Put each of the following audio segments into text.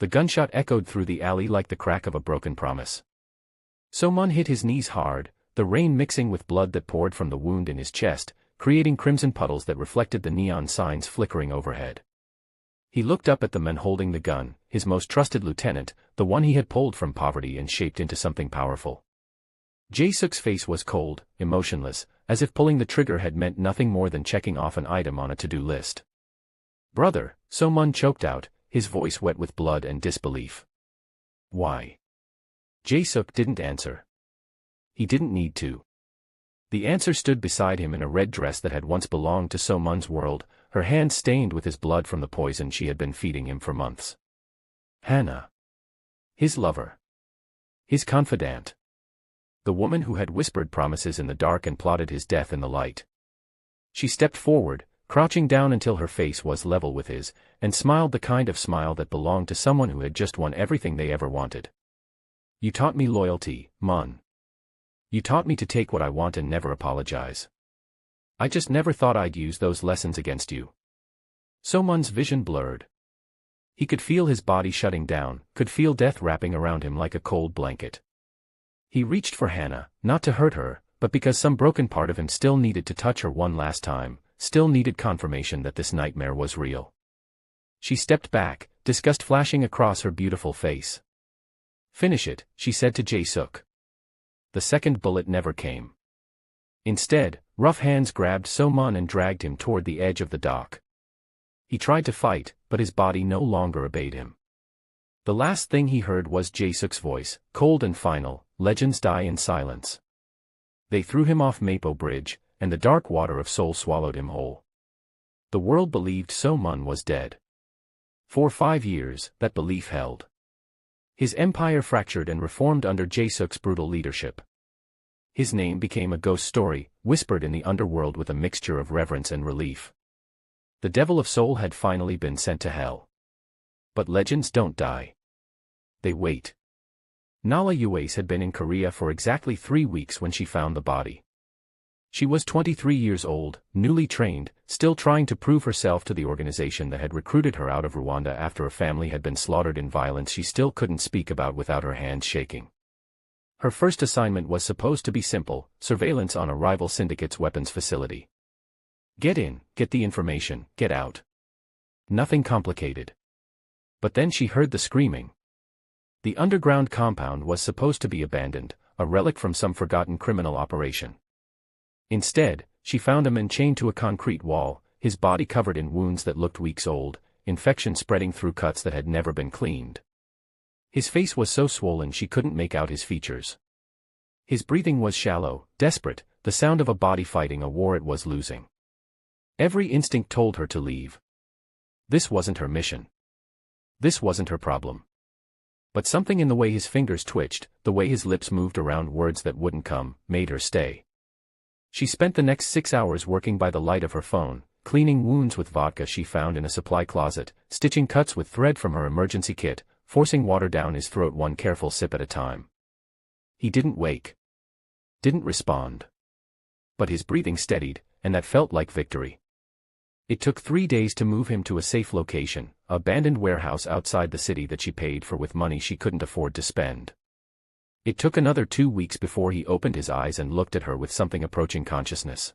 The gunshot echoed through the alley like the crack of a broken promise. So-mun hit his knees hard, the rain mixing with blood that poured from the wound in his chest, creating crimson puddles that reflected the neon signs flickering overhead. He looked up at the man holding the gun, his most trusted lieutenant, the one he had pulled from poverty and shaped into something powerful. Jae-suk's face was cold, emotionless, as if pulling the trigger had meant nothing more than checking off an item on a to-do list. "Brother," So-mun choked out, his voice wet with blood and disbelief. "Why?" Jae-suk didn't answer. He didn't need to. The answer stood beside him in a red dress that had once belonged to So-mun's world, her hands stained with his blood from the poison she had been feeding him for months. Hannah. His lover. His confidant. The woman who had whispered promises in the dark and plotted his death in the light. She stepped forward, crouching down until her face was level with his, and smiled the kind of smile that belonged to someone who had just won everything they ever wanted. "You taught me loyalty, Mun. You taught me to take what I want and never apologize. I just never thought I'd use those lessons against you." So-mun's vision blurred. He could feel his body shutting down, could feel death wrapping around him like a cold blanket. He reached for Hannah, not to hurt her, but because some broken part of him still needed to touch her one last time, still needed confirmation that this nightmare was real. She stepped back, disgust flashing across her beautiful face. "Finish it," she said to Jae-suk. The second bullet never came. Instead, rough hands grabbed So-mun and dragged him toward the edge of the dock. He tried to fight, but his body no longer obeyed him. The last thing he heard was Jae-suk's voice, cold and final, "Legends die in silence." They threw him off Mapo Bridge, and the dark water of Seoul swallowed him whole. The world believed So-mun was dead. For 5 years, that belief held. His empire fractured and reformed under Jae-suk's brutal leadership. His name became a ghost story, whispered in the underworld with a mixture of reverence and relief. The devil of Seoul had finally been sent to hell. But legends don't die. They wait. Nala Yues had been in Korea for exactly 3 weeks when she found the body. She was 23 years old, newly trained, still trying to prove herself to the organization that had recruited her out of Rwanda after a family had been slaughtered in violence she still couldn't speak about without her hands shaking. Her first assignment was supposed to be simple: surveillance on a rival syndicate's weapons facility. Get in, get the information, get out. Nothing complicated. But then she heard the screaming. The underground compound was supposed to be abandoned, a relic from some forgotten criminal operation. Instead, she found a man chained to a concrete wall, his body covered in wounds that looked weeks old, infection spreading through cuts that had never been cleaned. His face was so swollen she couldn't make out his features. His breathing was shallow, desperate, the sound of a body fighting a war it was losing. Every instinct told her to leave. This wasn't her mission. This wasn't her problem. But something in the way his fingers twitched, the way his lips moved around words that wouldn't come, made her stay. She spent the next 6 hours working by the light of her phone, cleaning wounds with vodka she found in a supply closet, stitching cuts with thread from her emergency kit, forcing water down his throat one careful sip at a time. He didn't wake. Didn't respond. But his breathing steadied, and that felt like victory. It took 3 days to move him to a safe location, an abandoned warehouse outside the city that she paid for with money she couldn't afford to spend. It took another 2 weeks before he opened his eyes and looked at her with something approaching consciousness.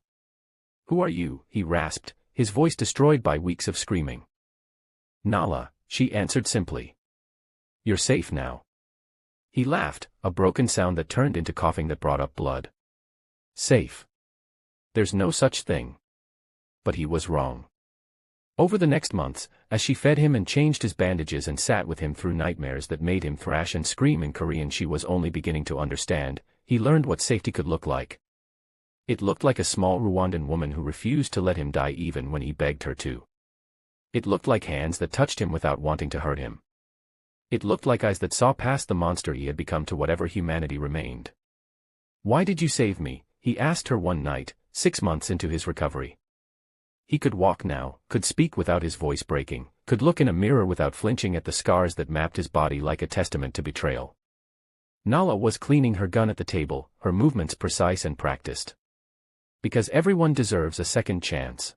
"Who are you?" he rasped, his voice destroyed by weeks of screaming. "Nala," she answered simply. "You're safe now." He laughed, a broken sound that turned into coughing that brought up blood. "Safe? There's no such thing." But he was wrong. Over the next months, as she fed him and changed his bandages and sat with him through nightmares that made him thrash and scream in Korean she was only beginning to understand, he learned what safety could look like. It looked like a small Rwandan woman who refused to let him die even when he begged her to. It looked like hands that touched him without wanting to hurt him. It looked like eyes that saw past the monster he had become to whatever humanity remained. "Why did you save me?" he asked her one night, 6 months into his recovery. He could walk now, could speak without his voice breaking, could look in a mirror without flinching at the scars that mapped his body like a testament to betrayal. Nala was cleaning her gun at the table, her movements precise and practiced. Because everyone deserves a second chance.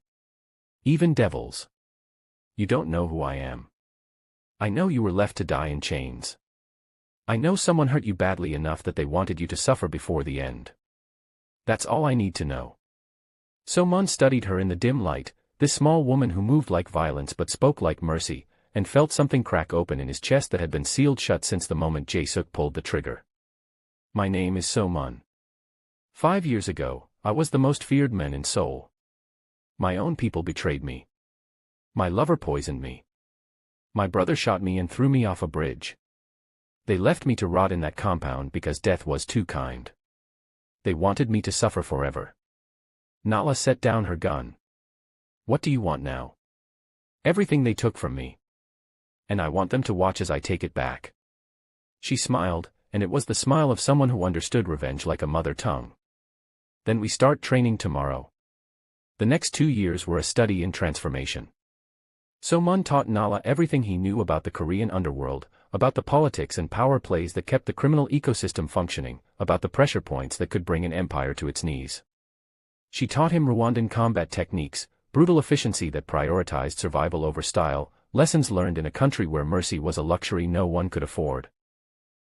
Even devils. "You don't know who I am." I know you were left to die in chains. I know someone hurt you badly enough that they wanted you to suffer before the end. That's all I need to know. So-mun studied her in the dim light, this small woman who moved like violence but spoke like mercy, and felt something crack open in his chest that had been sealed shut since the moment Jae-suk pulled the trigger. My name is So-mun. 5 years ago, I was the most feared man in Seoul. My own people betrayed me. My lover poisoned me. My brother shot me and threw me off a bridge. They left me to rot in that compound because death was too kind. They wanted me to suffer forever. Nala set down her gun. What do you want now? Everything they took from me. And I want them to watch as I take it back. She smiled, and it was the smile of someone who understood revenge like a mother tongue. Then we start training tomorrow. The next 2 years were a study in transformation. So-mun taught Nala everything he knew about the Korean underworld, about the politics and power plays that kept the criminal ecosystem functioning, about the pressure points that could bring an empire to its knees. She taught him Rwandan combat techniques, brutal efficiency that prioritized survival over style, lessons learned in a country where mercy was a luxury no one could afford.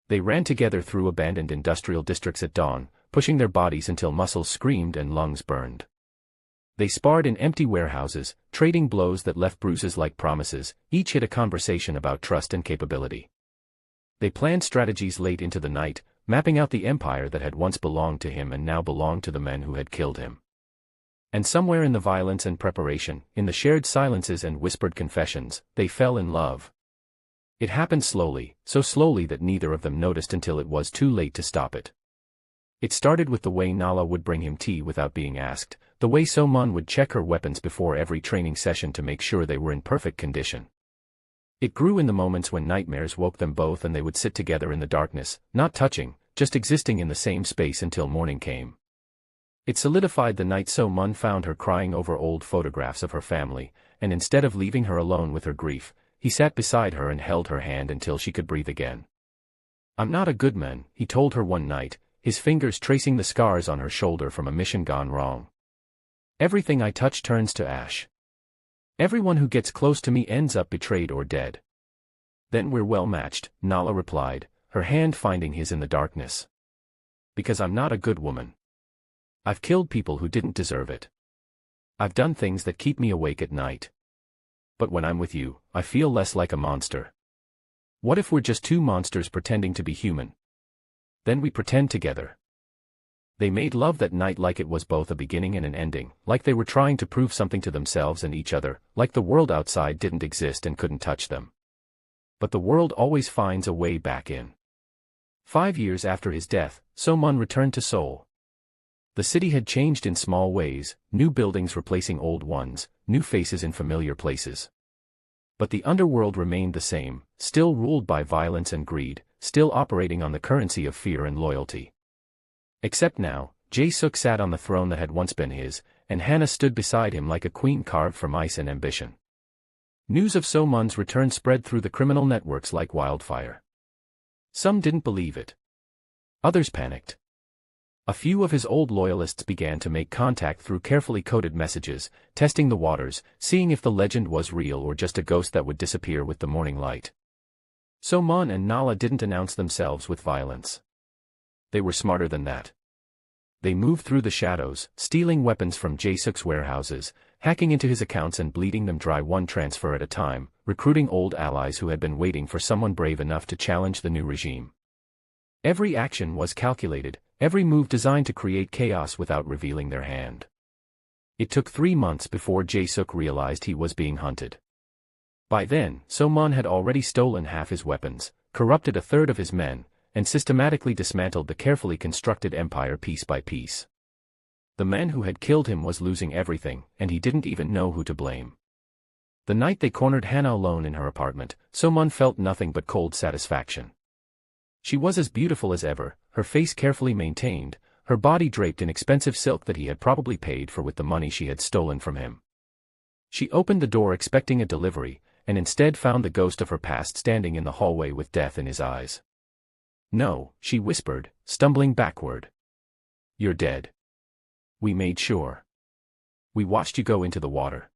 They ran together through abandoned industrial districts at dawn, pushing their bodies until muscles screamed and lungs burned. They sparred in empty warehouses, trading blows that left bruises like promises, each hit a conversation about trust and capability. They planned strategies late into the night, mapping out the empire that had once belonged to him and now belonged to the men who had killed him. And somewhere in the violence and preparation, in the shared silences and whispered confessions, they fell in love. It happened slowly, so slowly that neither of them noticed until it was too late to stop it. It started with the way Nala would bring him tea without being asked, the way So-mun would check her weapons before every training session to make sure they were in perfect condition. It grew in the moments when nightmares woke them both and they would sit together in the darkness, not touching, just existing in the same space until morning came. It solidified the night So-mun found her crying over old photographs of her family, and instead of leaving her alone with her grief, he sat beside her and held her hand until she could breathe again. I'm not a good man, he told her one night, his fingers tracing the scars on her shoulder from a mission gone wrong. Everything I touch turns to ash. Everyone who gets close to me ends up betrayed or dead. Then we're well matched, Nala replied, her hand finding his in the darkness. Because I'm not a good woman. I've killed people who didn't deserve it. I've done things that keep me awake at night. But when I'm with you, I feel less like a monster. What if we're just two monsters pretending to be human? Then we pretend together. They made love that night like it was both a beginning and an ending, like they were trying to prove something to themselves and each other, like the world outside didn't exist and couldn't touch them. But the world always finds a way back in. 5 years after his death, So-mun returned to Seoul. The city had changed in small ways, new buildings replacing old ones, new faces in familiar places. But the underworld remained the same, still ruled by violence and greed, still operating on the currency of fear and loyalty. Except now, Jae-suk sat on the throne that had once been his, and Hannah stood beside him like a queen carved from ice and ambition. News of So-mun's return spread through the criminal networks like wildfire. Some didn't believe it. Others panicked. A few of his old loyalists began to make contact through carefully coded messages, testing the waters, seeing if the legend was real or just a ghost that would disappear with the morning light. So-mun and Nala didn't announce themselves with violence. They were smarter than that. They moved through the shadows, stealing weapons from Jae-suk's warehouses, hacking into his accounts and bleeding them dry one transfer at a time, recruiting old allies who had been waiting for someone brave enough to challenge the new regime. Every action was calculated, every move designed to create chaos without revealing their hand. It took 3 months before Jae-suk realized he was being hunted. By then, So-mun had already stolen half his weapons, corrupted a third of his men, and systematically dismantled the carefully constructed empire piece by piece. The man who had killed him was losing everything, and he didn't even know who to blame. The night they cornered Hannah alone in her apartment, So-mun felt nothing but cold satisfaction. She was as beautiful as ever, her face carefully maintained, her body draped in expensive silk that he had probably paid for with the money she had stolen from him. She opened the door expecting a delivery, and instead found the ghost of her past standing in the hallway with death in his eyes. No, she whispered, stumbling backward. You're dead. We made sure. We watched you go into the water.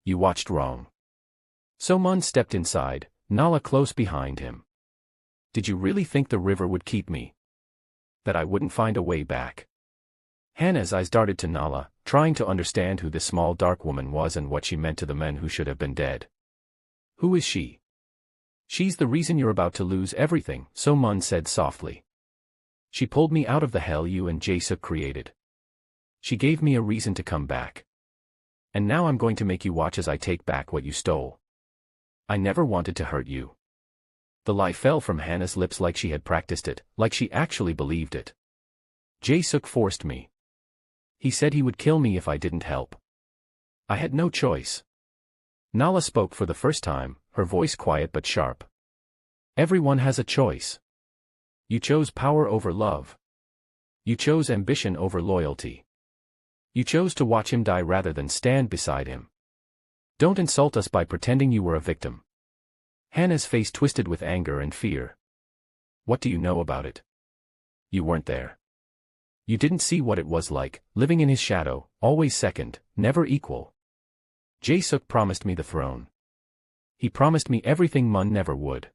You watched wrong. So-mun stepped inside, Nala close behind him. Did you really think the river would keep me? That I wouldn't find a way back? Hannah's eyes darted to Nala, trying to understand who this small dark woman was and what she meant to the men who should have been dead. Who is she? She's the reason you're about to lose everything, So-mun said softly. She pulled me out of the hell you and Jae-suk created. She gave me a reason to come back. And now I'm going to make you watch as I take back what you stole. I never wanted to hurt you. The lie fell from Hannah's lips like she had practiced it, like she actually believed it. Jae-suk forced me. He said he would kill me if I didn't help. I had no choice. Nala spoke for the first time, her voice quiet but sharp. Everyone has a choice. You chose power over love. You chose ambition over loyalty. You chose to watch him die rather than stand beside him. Don't insult us by pretending you were a victim. Hannah's face twisted with anger and fear. What do you know about it? You weren't there. You didn't see what it was like, living in his shadow, always second, never equal. Jae-suk promised me the throne. He promised me everything Mun never would.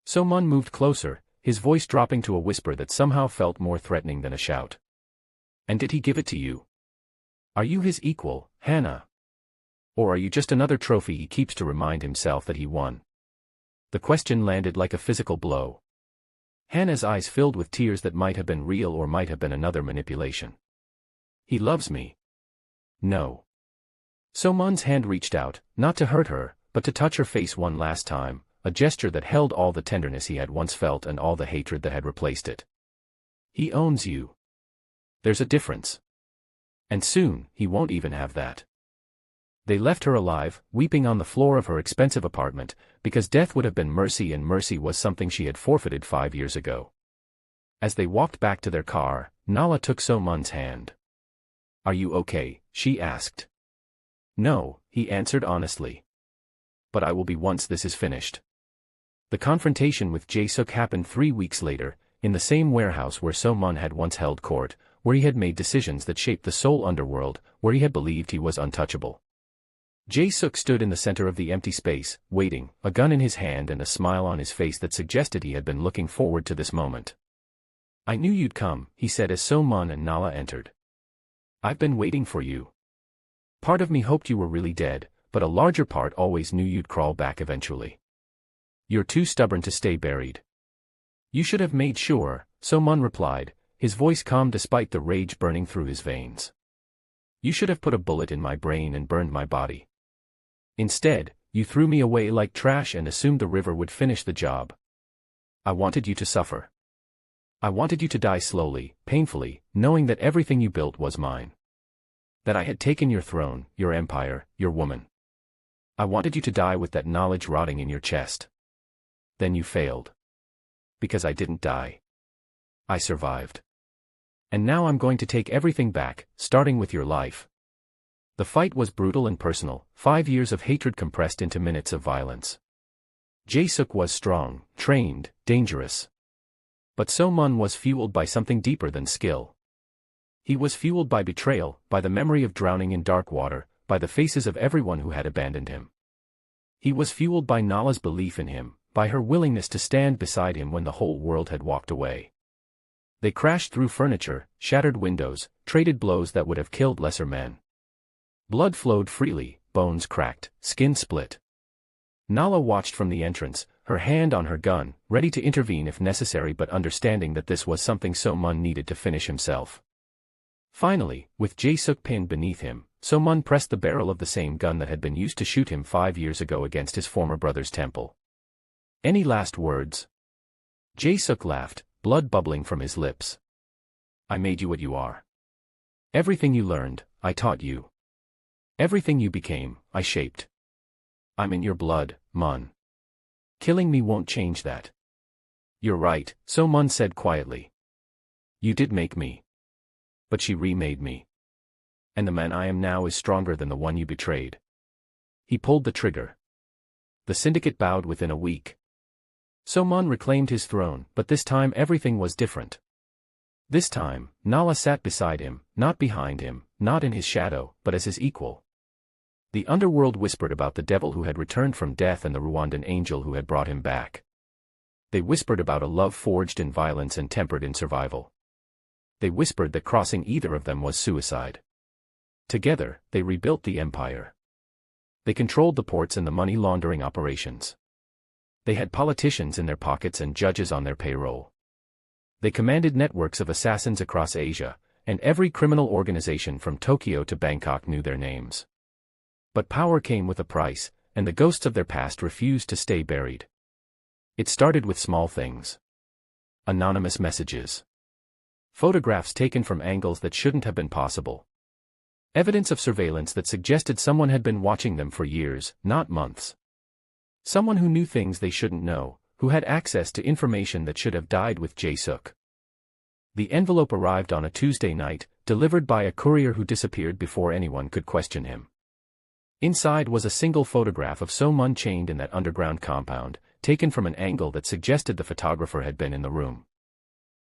So Mun moved closer, his voice dropping to a whisper that somehow felt more threatening than a shout. And did he give it to you? Are you his equal, Hannah? Or are you just another trophy he keeps to remind himself that he won? The question landed like a physical blow. Hannah's eyes filled with tears that might have been real or might have been another manipulation. He loves me. No. So-mun's hand reached out, not to hurt her, but to touch her face one last time, a gesture that held all the tenderness he had once felt and all the hatred that had replaced it. He owns you. There's a difference. And soon, he won't even have that. They left her alive, weeping on the floor of her expensive apartment, because death would have been mercy and mercy was something she had forfeited 5 years ago. As they walked back to their car, Nala took So-mun's hand. Are you okay? She asked. No, he answered honestly. But I will be once this is finished. The confrontation with Jae-suk happened 3 weeks later, in the same warehouse where So-mun had once held court, where he had made decisions that shaped the Seoul underworld, where he had believed he was untouchable. Jae-suk stood in the center of the empty space, waiting, a gun in his hand and a smile on his face that suggested he had been looking forward to this moment. I knew you'd come, he said as So-mun and Nala entered. I've been waiting for you. Part of me hoped you were really dead, but a larger part always knew you'd crawl back eventually. You're too stubborn to stay buried. You should have made sure, So-mun replied, his voice calm despite the rage burning through his veins. You should have put a bullet in my brain and burned my body. Instead, you threw me away like trash and assumed the river would finish the job. I wanted you to suffer. I wanted you to die slowly, painfully, knowing that everything you built was mine. That I had taken your throne, your empire, your woman. I wanted you to die with that knowledge rotting in your chest. Then you failed. Because I didn't die. I survived. And now I'm going to take everything back, starting with your life. The fight was brutal and personal, 5 years of hatred compressed into minutes of violence. Jae-suk was strong, trained, dangerous. But So-mun was fueled by something deeper than skill. He was fueled by betrayal, by the memory of drowning in dark water, by the faces of everyone who had abandoned him. He was fueled by Nala's belief in him, by her willingness to stand beside him when the whole world had walked away. They crashed through furniture, shattered windows, traded blows that would have killed lesser men. Blood flowed freely, bones cracked, skin split. Nala watched from the entrance, her hand on her gun, ready to intervene if necessary but understanding that this was something So-mun needed to finish himself. Finally, with Jae-suk pinned beneath him, So-mun pressed the barrel of the same gun that had been used to shoot him 5 years ago against his former brother's temple. Any last words? Jae-suk laughed, blood bubbling from his lips. I made you what you are. Everything you learned, I taught you. Everything you became, I shaped. I'm in your blood, Mun. Killing me won't change that. You're right, So-mun said quietly. You did make me. But she remade me. And the man I am now is stronger than the one you betrayed. He pulled the trigger. The syndicate bowed within a week. So-mun reclaimed his throne, but this time everything was different. This time, Nala sat beside him, not behind him, not in his shadow, but as his equal. The underworld whispered about the devil who had returned from death and the Rwandan angel who had brought him back. They whispered about a love forged in violence and tempered in survival. They whispered that crossing either of them was suicide. Together, they rebuilt the empire. They controlled the ports and the money laundering operations. They had politicians in their pockets and judges on their payroll. They commanded networks of assassins across Asia, and every criminal organization from Tokyo to Bangkok knew their names. But power came with a price, and the ghosts of their past refused to stay buried. It started with small things. Anonymous messages. Photographs taken from angles that shouldn't have been possible. Evidence of surveillance that suggested someone had been watching them for years, not months. Someone who knew things they shouldn't know, who had access to information that should have died with Jae-suk. The envelope arrived on a Tuesday night, delivered by a courier who disappeared before anyone could question him. Inside was a single photograph of So-mun chained in that underground compound, taken from an angle that suggested the photographer had been in the room.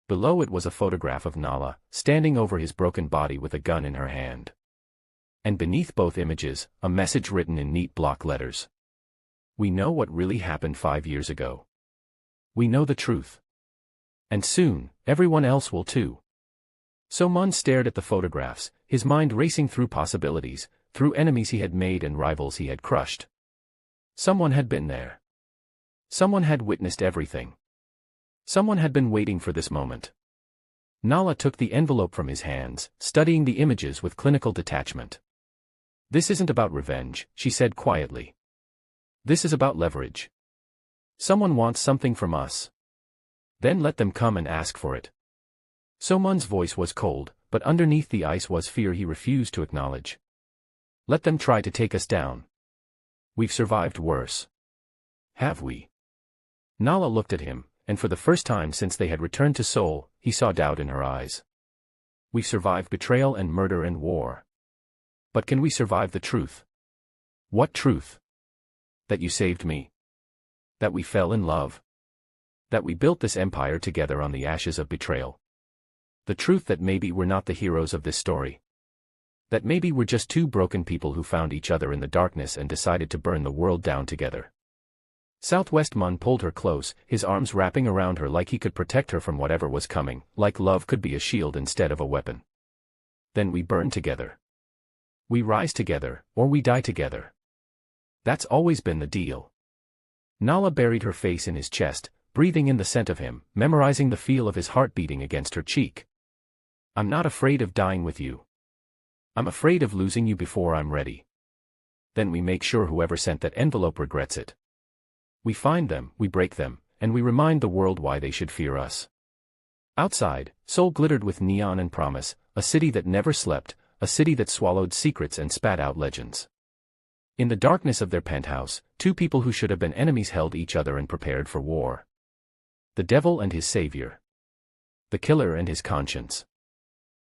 Below it was a photograph of Nala, standing over his broken body with a gun in her hand. And beneath both images, a message written in neat block letters. We know what really happened 5 years ago. We know the truth. And soon, everyone else will too. So-mun stared at the photographs, his mind racing through possibilities, through enemies he had made and rivals he had crushed. Someone had been there. Someone had witnessed everything. Someone had been waiting for this moment. Nala took the envelope from his hands, studying the images with clinical detachment. This isn't about revenge, she said quietly. This is about leverage. Someone wants something from us. Then let them come and ask for it. So-mun's voice was cold, but underneath the ice was fear he refused to acknowledge. Let them try to take us down. We've survived worse. Have we? Nala looked at him, and for the first time since they had returned to Seoul, he saw doubt in her eyes. We've survived betrayal and murder and war. But can we survive the truth? What truth? That you saved me. That we fell in love. That we built this empire together on the ashes of betrayal. The truth that maybe we're not the heroes of this story. That maybe we're just two broken people who found each other in the darkness and decided to burn the world down together. Southwest Mun pulled her close, his arms wrapping around her like he could protect her from whatever was coming, like love could be a shield instead of a weapon. Then we burn together. We rise together, or we die together. That's always been the deal. Nala buried her face in his chest, breathing in the scent of him, memorizing the feel of his heart beating against her cheek. I'm not afraid of dying with you. I'm afraid of losing you before I'm ready. Then we make sure whoever sent that envelope regrets it. We find them, we break them, and we remind the world why they should fear us. Outside, Seoul glittered with neon and promise, a city that never slept, a city that swallowed secrets and spat out legends. In the darkness of their penthouse, two people who should have been enemies held each other and prepared for war. The devil and his savior. The killer and his conscience.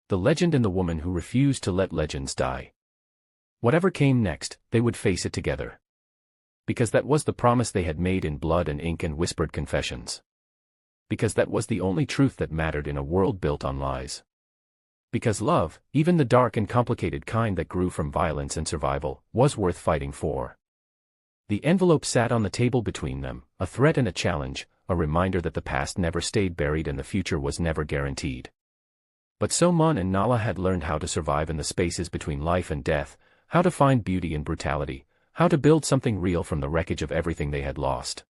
The legend and the woman who refused to let legends die. Whatever came next, they would face it together. Because that was the promise they had made in blood and ink and whispered confessions. Because that was the only truth that mattered in a world built on lies. Because love, even the dark and complicated kind that grew from violence and survival, was worth fighting for. The envelope sat on the table between them, a threat and a challenge, a reminder that the past never stayed buried and the future was never guaranteed. But So-mun and Nala had learned how to survive in the spaces between life and death, how to find beauty in brutality, how to build something real from the wreckage of everything they had lost.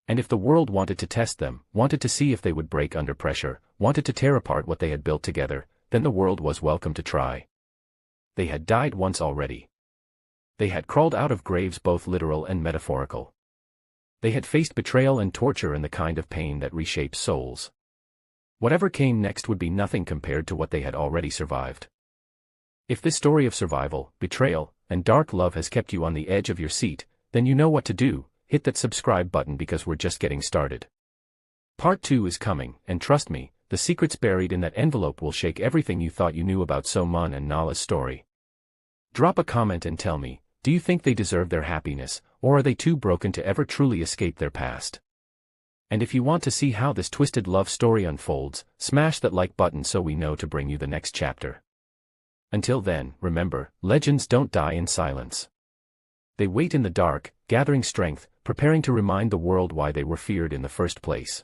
And if the world wanted to test them, wanted to see if they would break under pressure, wanted to tear apart what they had built together, then the world was welcome to try. They had died once already. They had crawled out of graves both literal and metaphorical. They had faced betrayal and torture and the kind of pain that reshapes souls. Whatever came next would be nothing compared to what they had already survived. If this story of survival, betrayal, and dark love has kept you on the edge of your seat, then you know what to do. Hit that subscribe button because we're just getting started. Part 2 is coming, and trust me, the secrets buried in that envelope will shake everything you thought you knew about So-mun and Nala's story. Drop a comment and tell me, do you think they deserve their happiness, or are they too broken to ever truly escape their past? And if you want to see how this twisted love story unfolds, smash that like button so we know to bring you the next chapter. Until then, remember, legends don't die in silence. they wait in the dark, gathering strength, preparing to remind the world why they were feared in the first place.